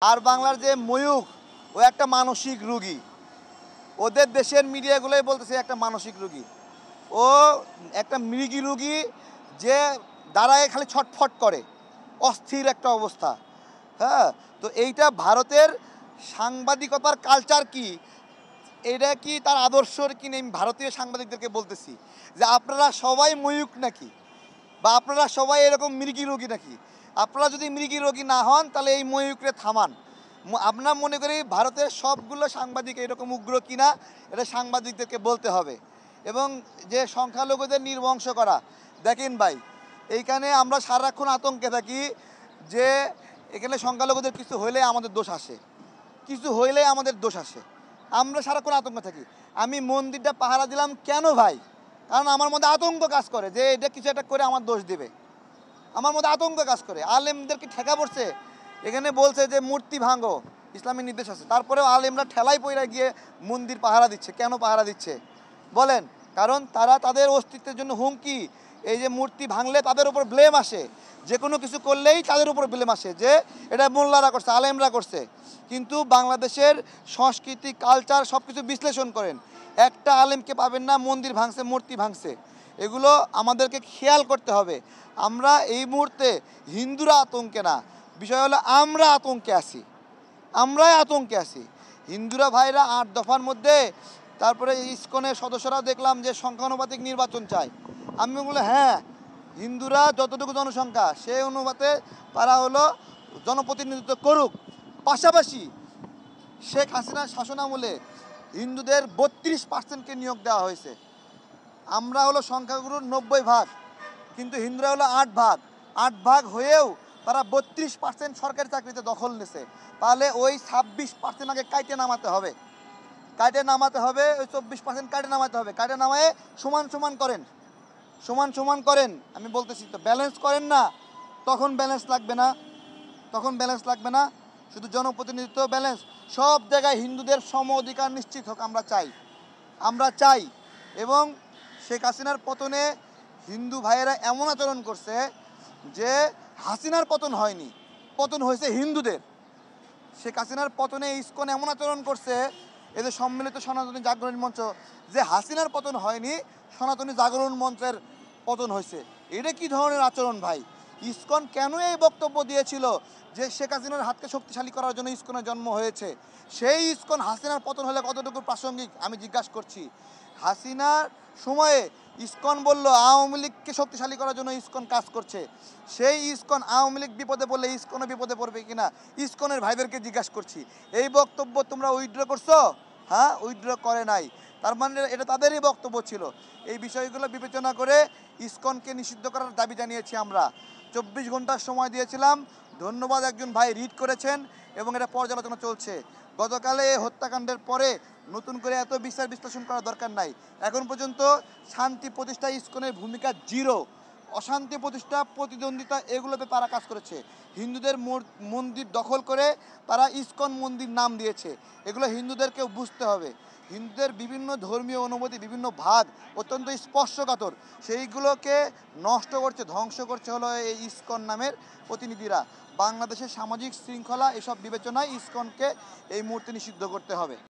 আর বাংলার যে ময়ূখ ও একটা মানসিক রোগী। ওদের দেশের মিডিয়াগুলোই বলতেছে একটা মানসিক রোগী। ও একটা মৃগী রোগী যে দাঁড়ায় খালি ছটফট করে, অস্থির একটা অবস্থা। হ্যাঁ, তো এইটা ভারতের সাংবাদিকতার কালচার কি, এটা কি তার আদর্শর কি নেই? ভারতীয় সাংবাদিকদেরকে বলতেছি যে আপনারা সবাই ময়ূখ নাকি, বা আপনারা সবাই এরকম মৃগী রোগী নাকি? আপনারা যদি মৃগী রোগী না হন তাহলে এই ময়ূকরে থামান। আমরা মনে করি ভারতের সবগুলো সাংবাদিক এরকম উগ্র কিনা এটা সাংবাদিকদেরকে বলতে হবে। এবং যে সংখ্যালঘুদের নির্বংশ করা, দেখেন ভাই, এইখানে আমরা সারাক্ষণ আতঙ্কে থাকি যে এখানে সংখ্যালঘুদের কিছু হইলে আমাদের দোষ আসে, কিছু হইলে আমাদের দোষ আসে। আমরা সারাক্ষণ আতঙ্কে থাকি। আমি মন্দিরটা পাহারা দিলাম কেন ভাই? কারণ আমার মধ্যে আতঙ্ক কাজ করে যে এটা কিছু একটা করে আমার দোষ দেবে। আমার মধ্যে আতঙ্ক কাজ করে। আলেমদেরকে ঠেকা পড়ছে, এখানে বলছে যে মূর্তি ভাঙো, ইসলামী নির্দেশ আছে, তারপরেও আলেমরা ঠেলাই পইরা গিয়ে মন্দির পাহারা দিচ্ছে। কেন পাহারা দিচ্ছে বলেন? কারণ তারা তাদের অস্তিত্বের জন্য হুমকি। এই যে মূর্তি ভাঙলে তাদের উপর ব্লেম আসে, যে কোনো কিছু করলেই তাদের উপর ব্লেম আসে যে এটা মোল্লারা করছে, আলেমরা করছে। কিন্তু বাংলাদেশের সংস্কৃতি, কালচার সব কিছু বিশ্লেষণ করেন, একটা আলেমকে পাবেন না মন্দির ভাঙছে, মূর্তি ভাঙছে। এগুলো আমাদেরকে খেয়াল করতে হবে। আমরা এই মুহূর্তে হিন্দুরা আতঙ্কে না, বিষয় হলো আমরা আতঙ্কে আছি, আমরাই আতঙ্কে আছি। হিন্দুরা ভাইরা ৮ দফার মধ্যে, তারপরে ইসকনের সদস্যরাও দেখলাম যে সংখ্যানুপাতিক নির্বাচন চায়। আমি বললাম হ্যাঁ, হিন্দুরা যতটুকু জনসংখ্যা সেই অনুপাতে তারা হলো জনপ্রতিনিধিত্ব করুক। পাশাপাশি শেখ হাসিনার শাসনামলে হিন্দুদের ৩২%কে নিয়োগ দেওয়া হয়েছে। আমরা হলো সংখ্যাগুরুর ৯০ ভাগ, কিন্তু হিন্দুরা হলো ৮ ভাগ। ৮ ভাগ হয়েও তারা ৩২% সরকারি চাকরিতে দখল নিছে। তাহলে ওই ২৬% আগে কাইটে নামাতে হবে, কাইটে নামাতে হবে, ওই ২৪% কাইটে নামাতে হবে। কাইটে নামায়ে সমান সমান করেন, সমান সমান করেন। আমি বলতেছি তো ব্যালেন্স করেন না, তখন ব্যালেন্স লাগবে না, তখন ব্যালেন্স লাগবে না। শুধু জনপ্রতিনিধিত্ব ব্যালেন্স, সব জায়গায় হিন্দুদের সম অধিকার নিশ্চিত হোক আমরা চাই, আমরা চাই। এবং শেখ হাসিনার পতনে হিন্দু ভাইয়েরা এমন আচরণ করছে যে হাসিনার পতন হয়নি, পতন হয়েছে হিন্দুদের। শেখ হাসিনার পতনে ইসকন এমন আচরণ করছে, এদের সম্মিলিত সনাতনী জাগরণ মঞ্চ, যে হাসিনার পতন হয়নি, সনাতনী জাগরণ মঞ্চের পতন হয়েছে। এটা কি ধরনের আচরণ ভাই? ইসকন কেন এই বক্তব্য দিয়েছিল যে শেখ হাসিনার হাতকে শক্তিশালী করার জন্য ইসকনের জন্ম হয়েছে? সেই ইসকন হাসিনার পতন হলে কতটুকু প্রাসঙ্গিক আমি জিজ্ঞাসা করছি। হাসিনার সময়ে ইসকন বলল আওয়ামী লীগকে শক্তিশালী করার জন্য ইসকন কাজ করছে। সেই ইসকন আওয়ামী লীগ বিপদে পড়লে ইসকনও বিপদে পড়বে কিনা ইসকনের ভাইদেরকে জিজ্ঞাসা করছি। এই বক্তব্য তোমরা উইথড্র করছো? হ্যাঁ, উইথড্র করে নাই। তার মানে এটা তাদেরই বক্তব্য ছিল। এই বিষয়গুলো বিবেচনা করে ইসকনকে নিষিদ্ধ করার দাবি জানিয়েছি আমরা। ২৪ ঘন্টার সময় দিয়েছিলাম, ধন্যবাদ, একজন ভাই রিড করেছেন এবং এটা পর্যালোচনা চলছে। গতকালে হত্যাকাণ্ডের পরে নতুন করে এত বিচার বিশ্লেষণ করার দরকার নাই। এখন পর্যন্ত শান্তি প্রতিষ্ঠায় ইসকনের ভূমিকা জিরো। অশান্তি প্রতিষ্ঠা, প্রতিদ্বন্দ্বিতা, এগুলোতে তারা কাজ করেছে। হিন্দুদের মন্দির দখল করে তারা ইসকন মন্দির নাম দিয়েছে। এগুলো হিন্দুদেরকেও বুঝতে হবে। হিন্দুদের বিভিন্ন ধর্মীয় অনুভূতি, বিভিন্ন ভাগ অত্যন্ত স্পর্শকাতর, সেইগুলোকে নষ্ট করছে, ধ্বংস করছে হলো এই ইসকন নামের প্রতিনিধিরা। বাংলাদেশের সামাজিক শৃঙ্খলা এসব বিবেচনায় ইসকনকে এই মুহূর্তে নিষিদ্ধ করতে হবে।